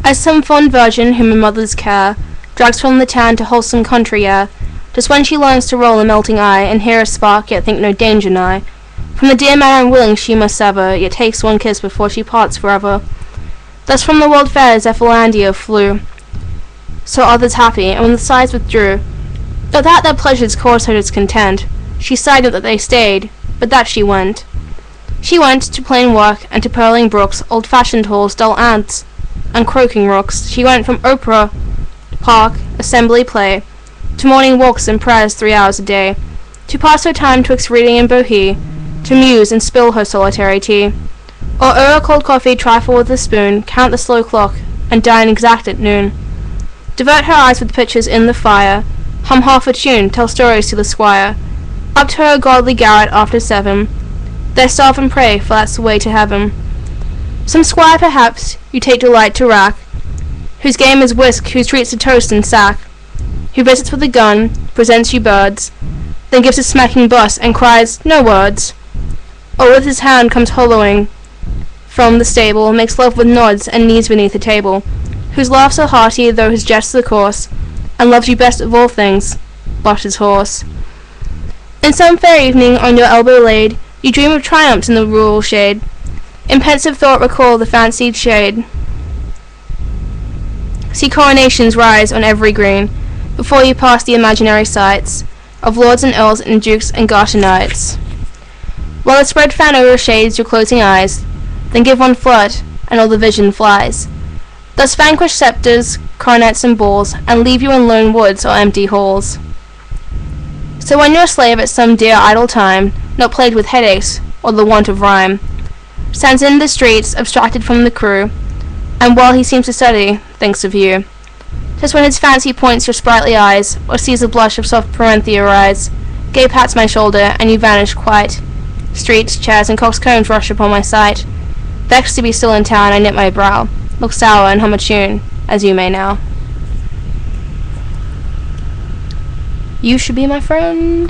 As some fond virgin whom a mother's care drags from the town to wholesome country air, just when she learns to roll a melting eye, and hear a spark, yet think no danger nigh, from the dear man unwilling she must sever, yet takes one kiss before she parts forever. Thus from the world fair Zephyrlandia flew, so others happy, and when the sighs withdrew, not that their pleasures caused her discontent, she sighed not that they stayed, but that she went. She went to plain work, and to purling brooks, old-fashioned halls, dull ants, and croaking rooks. She went from opera, park, assembly, play, to morning walks and prayers 3 hours a day, to pass her time twixt reading and bohea, to muse and spill her solitary tea, or o'er a cold coffee trifle with a spoon, count the slow clock, and dine exact at noon. Divert her eyes with pictures in the fire, hum half a tune, tell stories to the squire, up to her godly garret after 7, there starve and pray, for that's the way to heaven. Some squire perhaps you take delight to rack, whose game is whisk, who treats to toast and sack, who visits with a gun, presents you birds, then gives a smacking bus, and cries, "No words!" Or with his hand comes hollowing from the stable, makes love with nods and knees beneath the table, whose laughs are hearty though his jests are coarse, and loves you best of all things, but his horse. In some fair evening, on your elbow laid, you dream of triumphs in the rural shade, in pensive thought recall the fancied shade, see coronations rise on every green, before you pass the imaginary sights of lords and earls and dukes and garter knights. While a spread fan overshades your closing eyes, then give one flirt, and all the vision flies. Thus vanquish sceptres, coronets, and balls, and leave you in lone woods or empty halls. So when you're a slave at some dear idle time, not plagued with headaches or the want of rhyme, stands in the streets, abstracted from the crew, and while he seems to study, thinks of you. 'Tis when his fancy points your sprightly eyes, or sees a blush of soft Parenthea rise, gay pats my shoulder, and you vanish quite. Streets, chairs, and coxcombs rush upon my sight. Vexed to be still in town, I knit my brow, look sour, and hum a tune, as you may now. You should be my friend.